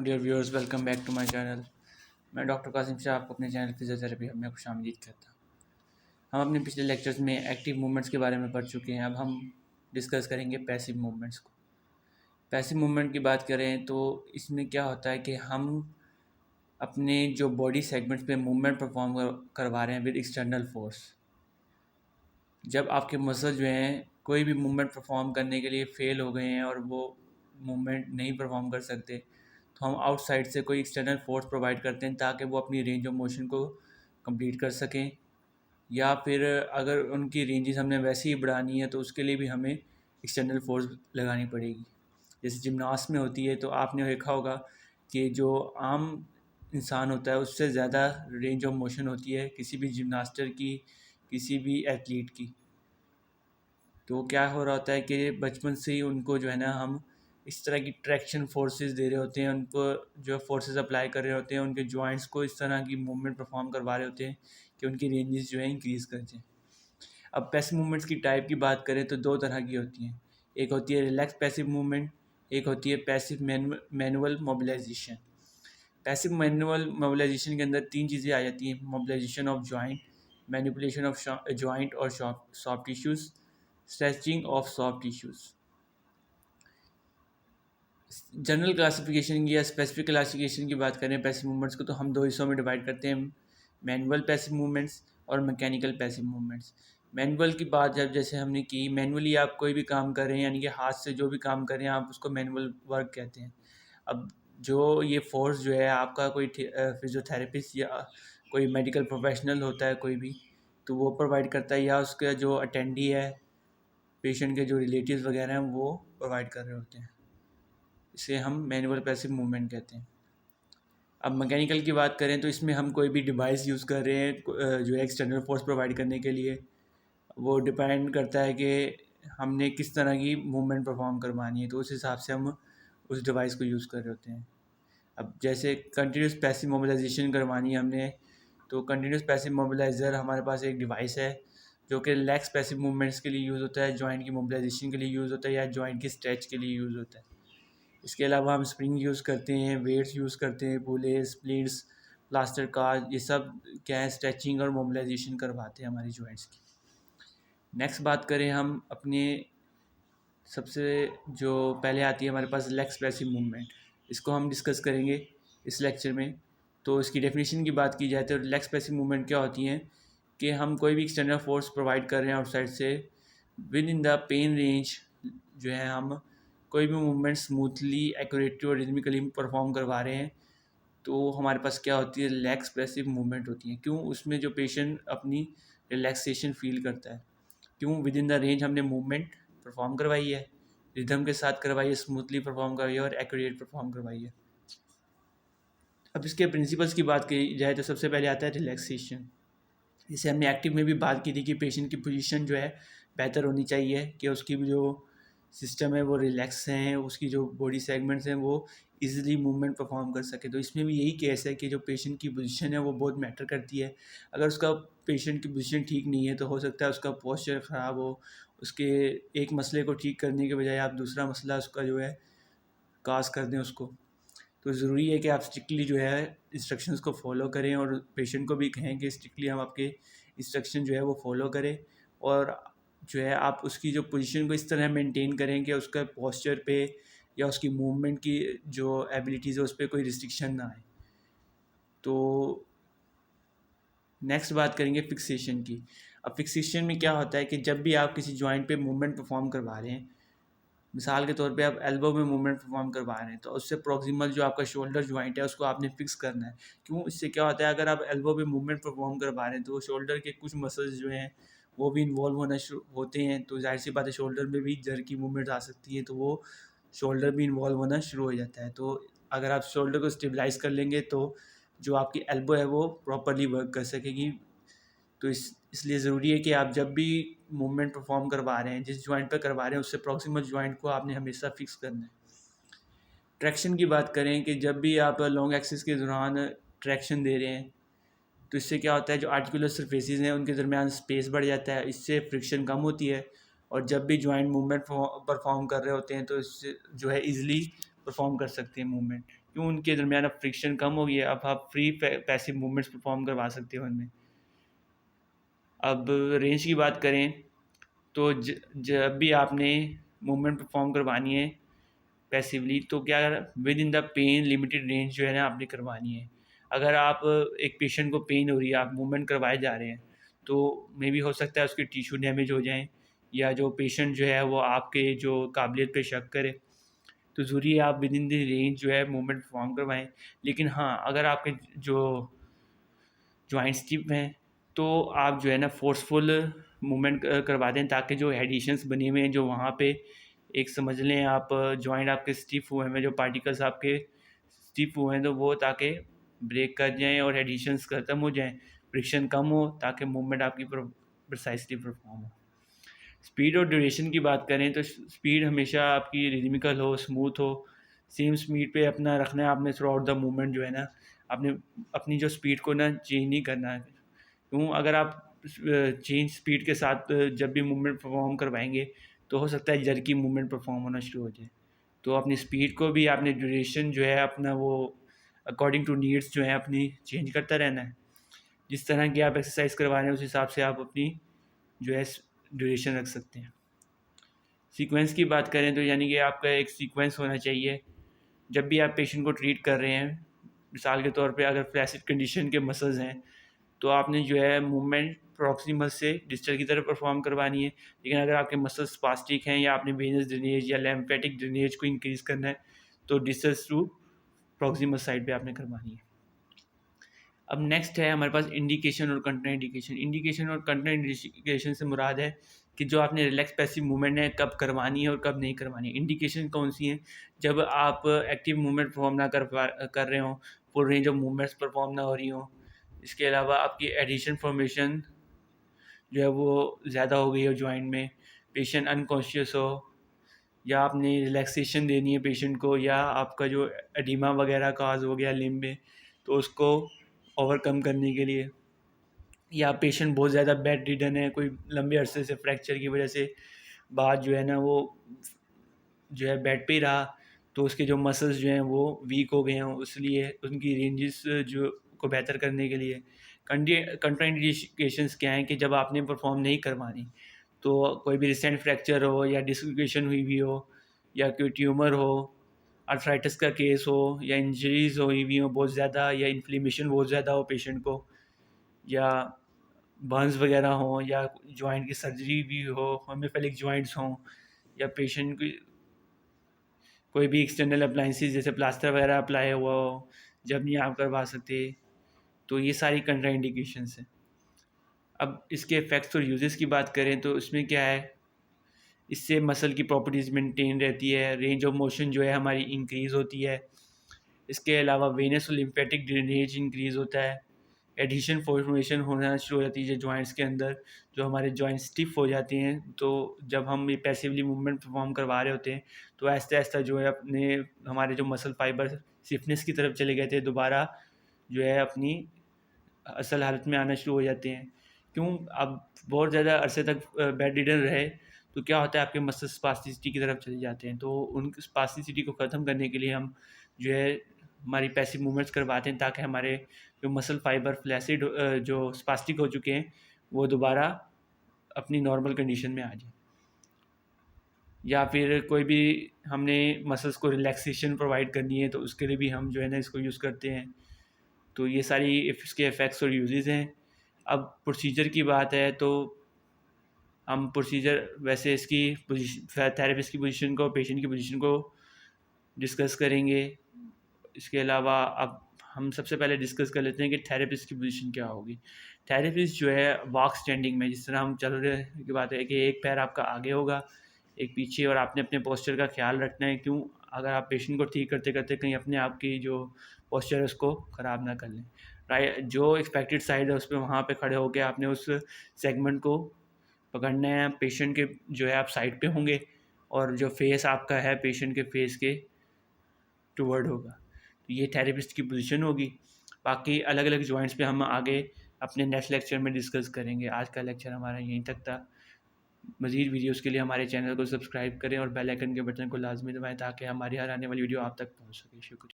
अस्सलाम dear viewers, welcome back to my channel. मैं doctor Qasim Shah आपको अपने चैनल फिजियोथेरेपी में खुशामदीद कहता हूँ। हम अपने पिछले लेक्चर्स में एक्टिव मूवमेंट्स के बारे में पढ़ चुके हैं। अब हम डिस्कस करेंगे पैसिव मूवमेंट्स को। पैसिव मूवमेंट की बात करें तो इसमें क्या होता है कि हम अपने जो बॉडी सेगमेंट्स पे मूवमेंट परफॉर्म करवा रहे हैं विद एक्सटर्नल फोर्स। जब आपके मसल जो हैं कोई भी मूवमेंट परफॉर्म करने के लिए फेल हो गए हैं और वो मूवमेंट नहीं परफॉर्म कर सकते, तो हम आउटसाइड से कोई एक्सटर्नल फोर्स प्रोवाइड करते हैं ताकि वो अपनी रेंज ऑफ मोशन को कंप्लीट कर सकें। या फिर अगर उनकी रेंजेस हमने वैसे ही बढ़ानी है तो उसके लिए भी हमें एक्सटर्नल फोर्स लगानी पड़ेगी। जैसे जिम्नास्ट में होती है, तो आपने देखा होगा कि जो आम इंसान होता है उससे ज़्यादा रेंज ऑफ मोशन होती है किसी भी जिम्नास्टर की, किसी भी एथलीट की। तो क्या हो रहा होता है कि बचपन से ही उनको जो है ना हम इस तरह की ट्रैक्शन फोर्सेस दे रहे होते हैं, उनको जो फोर्सेस अप्लाई कर रहे होते हैं, उनके जॉइंट्स को इस तरह की मूवमेंट परफॉर्म करवा रहे होते हैं कि उनकी रेंजेस जो है इंक्रीज़ कर जाएँ। अब पैसिव मूवमेंट्स की टाइप की बात करें तो दो तरह की होती हैं। एक होती है रिलैक्स पैसिव मूवमेंट, एक होती है passive manual mobilisation. Passive manual mobilisation के अंदर तीन चीज़ें आ जाती हैं: mobilisation of joint, manipulation of joint और soft tissues, stretching of soft tissues. General classification की या स्पेसिफिक क्लासिफिकेशन की बात करें पैसिव मूवमेंट्स को, तो हम दो हिस्सों में डिवाइड करते हैं: मैनुअल पैसिव मूवमेंट्स और मैकेनिकल पैसिव मूवमेंट्स। मैनुअल की बात जब जैसे हमने की, मैनुअली आप कोई भी काम कर रहे हैं यानी कि हाथ से जो भी काम कर रहे हैं आप उसको मैनुअल वर्क कहते हैं। अब जो ये फोर्स जो है आपका कोई फिजियोथेरेपिस्ट या कोई मेडिकल प्रोफेशनल होता है कोई भी, तो वो प्रोवाइड करता है, या उसका जो अटेंडी है, पेशेंट के जो रिलेटिव्स वगैरह हैं वो प्रोवाइड कर रहे होते हैं। इसे हम मैनुअल पैसिव मूवमेंट कहते हैं। अब मैकेनिकल की बात करें तो इसमें हम कोई भी डिवाइस यूज़ कर रहे हैं जो है एक्सटर्नल फोर्स प्रोवाइड करने के लिए। वो डिपेंड करता है कि हमने किस तरह की मूवमेंट परफॉर्म करवानी है, तो उस हिसाब से हम उस डिवाइस को यूज़ कर रहे होते हैं। अब जैसे कंटिन्यूस पैसिव मोबिलाइजेशन करवानी है हमने, तो कंटिन्यूस पैसिव मोबिलाइज़र हमारे पास एक डिवाइस है जो कि रिलैक्स पैसिव मूवमेंट्स के लिए यूज़ होता है, जॉइंट की मोबिलाइजेशन के लिए यूज़ होता है या जॉइंट की स्ट्रेच के लिए यूज़ होता है। इसके अलावा हम स्प्रिंग यूज़ करते हैं, वेट्स यूज़ करते हैं, पुले, स्प्लिट्स, प्लास्टर कार्ड, ये सब क्या है स्ट्रेचिंग और मोबिलाइजेशन करवाते हैं हमारी जॉइंट्स की। नेक्स्ट बात करें हम अपने सबसे जो पहले आती है हमारे पास रिलैक्स पैसिव मूवमेंट, इसको हम डिस्कस करेंगे इस लेक्चर में। तो इसकी डेफिनेशन की बात की जाए तो रिलैक्स पैसिव मूवमेंट क्या होती हैं कि हम कोई भी एक्सटर्नल फोर्स प्रोवाइड कर रहे हैं आउटसाइड से, within the pain range जो है हम कोई भी मूवमेंट स्मूथली, एक्यूरेटली और रिदमिकली परफॉर्म करवा रहे हैं, तो हमारे पास क्या होती है रिलैक्स पैसिव मूवमेंट होती है। क्यों? उसमें जो पेशेंट अपनी रिलैक्सेशन फील करता है। क्यों? विद इन द रेंज हमने मूवमेंट परफॉर्म करवाई है, रिदम के साथ करवाई है, स्मूथली परफॉर्म करवाई है और एक्यूरेट परफॉर्म करवाई है। अब इसके प्रिंसिपल्स की बात की जाए तो सबसे पहले आता है रिलैक्सेशन। जैसे हमने एक्टिव में भी बात की थी कि पेशेंट की पोजीशन जो है बेहतर होनी चाहिए, कि उसकी जो सिस्टम है वो रिलैक्स हैं, उसकी जो बॉडी सेगमेंट्स हैं वो इजीली मूवमेंट परफॉर्म कर सके। तो इसमें भी यही केस है कि जो पेशेंट की पोजीशन है वो बहुत मैटर करती है। अगर उसका पेशेंट की पोजीशन ठीक नहीं है तो हो सकता है उसका पोस्चर ख़राब हो, उसके एक मसले को ठीक करने के बजाय आप दूसरा मसला उसका जो है काज कर दें उसको। तो ज़रूरी है कि आप स्ट्रिक्टली जो है इंस्ट्रक्शंस को फॉलो करें और पेशेंट को भी कहें कि स्ट्रिक्टली हम आपके इंस्ट्रक्शन जो है वो फॉलो करें, और जो है आप उसकी जो पोजीशन को इस तरह मेंटेन करें कि उसका पोस्चर पे या उसकी मूवमेंट की जो एबिलिटीज़ है उस पर कोई रिस्ट्रिक्शन ना आए। तो नेक्स्ट बात करेंगे फिक्सेशन की। अब फिक्सेशन में क्या होता है कि जब भी आप किसी जॉइंट पे मूवमेंट परफॉर्म करवा रहे हैं, मिसाल के तौर पे आप एल्बो में मूवमेंट परफॉर्म करवा रहे हैं, तो उससे प्रॉक्सिमल जो आपका शोल्डर जॉइंट है उसको आपने फिक्स करना है। क्यों? इससे क्या होता है, अगर आप एल्बो पे मूवमेंट परफॉर्म करवा रहे हैं तो शोल्डर के कुछ मसल्स जो हैं वो भी इन्वॉल्व होना शुरू होते हैं, तो जाहिर सी बात है शोल्डर में भी जर की मूवमेंट आ सकती है, तो वो शोल्डर भी इन्वॉल्व होना शुरू हो जाता है। तो अगर आप शोल्डर को स्टेबलाइज कर लेंगे तो जो आपकी एल्बो है वो प्रॉपरली वर्क कर सकेगी। तो इसलिए ज़रूरी है कि आप जब भी मूवमेंट परफॉर्म करवा रहे हैं, जिस जॉइंट पे करवा रहे हैं उससे प्रॉक्सिमल जॉइंट को आपने हमेशा फिक्स करना है। ट्रैक्शन की बात करें कि जब भी आप लॉन्ग एक्सिस के दौरान ट्रैक्शन दे रहे हैं तो इससे क्या होता है, जो आर्टिकुलर सरफेसेस हैं उनके दरमियान स्पेस बढ़ जाता है, इससे फ्रिक्शन कम होती है, और जब भी जॉइंट मूवमेंट परफॉर्म कर रहे होते हैं तो इससे जो है ईज़िली परफॉर्म कर सकते हैं मूवमेंट। क्यों उनके दरमियान अब फ्रिक्शन कम हो गया, अब आप फ्री पैसिव मूवमेंट्स परफॉर्म करवा सकते हो उनमें। अब रेंज की बात करें तो जब भी आपने मूवमेंट परफॉर्म करवानी है पैसिवली, तो क्या within the pain limited range जो है ना आपने करवानी है। अगर आप एक पेशेंट को पेन हो रही है, आप मूवमेंट करवाए जा रहे हैं, तो मे बी हो सकता है उसके टिश्यू डैमेज हो जाएं, या जो पेशेंट जो है वो आपके जो काबिलियत पे शक करे, तो ज़रूरी है आप विद इन द रेंज जो है मूवमेंट परफॉर्म करवाएं। लेकिन हाँ, अगर आपके जो जॉइंट स्टिफ हैं, तो आप जो है ना फोर्सफुल मूवमेंट करवा दें, ताकि जो एडिशंस बने हुए हैं जो वहाँ पे, एक समझ लें आप जॉइंट आपके स्टिफ हुए हैं, जो पार्टिकल्स आपके स्टिफ हुए हैं, तो वो ताकि ब्रेक कर जाएं और एडिशंस ख़त्म हो जाएं, फ्रिक्शन कम हो, ताकि मूवमेंट आपकी प्रिसाइजली परफॉर्म हो। स्पीड और ड्यूरेशन की बात करें तो स्पीड हमेशा आपकी रिदमिकल हो, स्मूथ हो, सेम स्पीड पे अपना रखना है आपने थ्रू आउट द मूवमेंट जो है ना, आपने अपनी जो स्पीड को ना चेंज नहीं करना है। क्यों, अगर आप चेंज स्पीड के साथ जब भी मूवमेंट परफॉर्म करवाएंगे, तो हो सकता है जर्की मूवमेंट परफॉर्म होना शुरू हो जाए। तो अपनी स्पीड को भी आपने ड्यूरेशन जो है अपना वो अकॉर्डिंग टू नीड्स जो है अपनी चेंज करता रहना है। जिस तरह की आप एक्सरसाइज करवा रहे हैं उस हिसाब से आप अपनी जो है ड्यूरेशन रख सकते हैं। सीक्वेंस की बात करें तो यानी कि आपका एक सीक्वेंस होना चाहिए जब भी आप पेशेंट को ट्रीट कर रहे हैं। मिसाल के तौर पे अगर फ्लैसिड कंडीशन के मसल्स हैं, तो आपने जो है मूवमेंट प्रॉक्सिमल से डिस्टल की तरफ परफॉर्म करवानी है। लेकिन अगर आपके मसल्स स्पास्टिक हैं या आपने वेनस ड्रेनेज या लैम्फेटिक ड्रेनेज को इंक्रीज़ करना है, तो डिस्टल टू प्रॉक्सिमल साइड पे आपने करवानी है। अब नेक्स्ट है हमारे पास इंडिकेशन और कंट्रा इंडिकेशन। इंडिकेशन और कंट्रा इंडिकेशन से मुराद है कि जो आपने रिलैक्स पैसिव मूवमेंट है कब करवानी है और कब नहीं करवानी है। इंडिकेशन कौन सी है? जब आप एक्टिव मूवमेंट परफॉर्म ना कर रहे हों, full range of movements perform ना हो रही हों, इसके अलावा आपकी एडिशन फॉर्मेशन जो है वो ज़्यादा हो गई हो जॉइंट में, पेशेंट अनकॉन्शियस हो, या आपने रिलैक्सेशन देनी है पेशेंट को, या आपका जो एडिमा वगैरह काज हो गया लिम्ब में, तो उसको ओवरकम करने के लिए, या पेशेंट बहुत ज़्यादा बेड रिडन है, कोई लंबे अरसे से फ्रैक्चर की वजह से बाद जो है ना वो जो है बेड पे ही रहा, तो उसके जो मसल्स जो हैं वो वीक हो गए हैं, इसलिए उनकी रेंजेस जो को बेहतर करने के लिए कंट्राइंडिकेशंस क्या हैं कि जब आपने परफॉर्म नहीं करवानी, तो कोई भी रिसेंट फ्रैक्चर हो या डिसलोकेशन हुई हो, या कोई ट्यूमर हो, अर्थराइटिस का केस हो, या इंजरीज हुई हो बहुत ज़्यादा, या इन्फ्लेमेशन बहुत ज़्यादा हो पेशेंट को, या बर्न्स वगैरह हों, या जॉइंट की सर्जरी भी हो, होम्योपैथिक जॉइंट्स हों, या पेशेंट की कोई भी एक्सटर्नल अप्लाइंसेस जैसे प्लास्टर वगैरह अप्लाई हुआ हो, जब नहीं आप करवा सकते, तो ये सारी कंट्रा इंडिकेशंस हैं। अब इसके इफ़ेक्ट्स और यूजेस की बात करें तो इसमें क्या है, इससे मसल की प्रॉपर्टीज़ मेंटेन रहती है, रेंज ऑफ मोशन जो है हमारी इंक्रीज़ होती है, इसके अलावा वेनस और लिम्फेटिक ड्रेनेज इंक्रीज़ होता है, एडिशन फॉर्मेशन होना शुरू हो जाती है जॉइंट्स के अंदर, जो हमारे जॉइंट स्टिफ हो जाते हैं। तो जब हम ये पैसिवली मूवमेंट परफॉर्म करवा रहे होते हैं, तो आहिस्ता आहिस्ता जो है अपने हमारे जो मसल फाइबर स्टिफनेस की तरफ चले गए थे, दोबारा जो है अपनी असल हालत में आना शुरू हो जाते हैं। क्यों, अब बहुत ज़्यादा अरसे तक बेड रिडन रहे, तो क्या होता है आपके मसल स्पास्टिसिटी की तरफ चले जाते हैं। तो उन स्पास्टिसिटी को ख़त्म करने के लिए हम जो है हमारी पैसिव मूवमेंट्स करवाते हैं, ताकि हमारे जो मसल फाइबर फ्लैसिड जो स्पास्टिक हो चुके हैं, वो दोबारा अपनी नॉर्मल कंडीशन में आ जाए। या फिर कोई भी हमने मसल्स को रिलैक्सेशन प्रोवाइड करनी है, तो उसके लिए भी हम जो है ना इसको यूज़ करते हैं। तो ये सारी इसके इफ़ेक्ट्स और यूजेस हैं। अब प्रोसीजर की बात है तो हम प्रोसीजर वैसे इसकी थेरेपिस्ट की पोजीशन को, पेशेंट की पोजीशन को डिस्कस करेंगे। इसके अलावा अब हम सबसे पहले डिस्कस कर लेते हैं कि थेरेपिस्ट की पोजीशन क्या होगी। थेरेपिस्ट जो है वॉक स्टैंडिंग में, जिस तरह हम चल रहे की बात है कि एक पैर आपका आगे होगा, एक पीछे, और आपने अपने पोस्चर का ख्याल रखना है। क्यों, अगर आप पेशेंट को ठीक करते करते कहीं अपने आप की जो पोस्चर है उसको ख़राब ना कर लें। राइट, जो एक्सपेक्टेड साइड है उस पर वहाँ पे खड़े होकर आपने उस सेगमेंट को पकड़ना है। पेशेंट के जो है आप साइड पे होंगे, और जो फेस आपका है पेशेंट के फेस के टूवर्ड होगा। तो ये थेरेपिस्ट की पोजीशन होगी। बाकी अलग अलग जॉइंट्स पे हम आगे अपने नेक्स्ट लेक्चर में डिस्कस करेंगे। आज का लेक्चर हमारा यहीं तक था। मज़ीद वीडियोज़ के लिए हमारे चैनल को सब्सक्राइब करें और बेल आइकन के बटन को लाजमी दबाएं, ताकि हमारी हर आने वाली वीडियो आप तक पहुंच सके। शुक्रिया।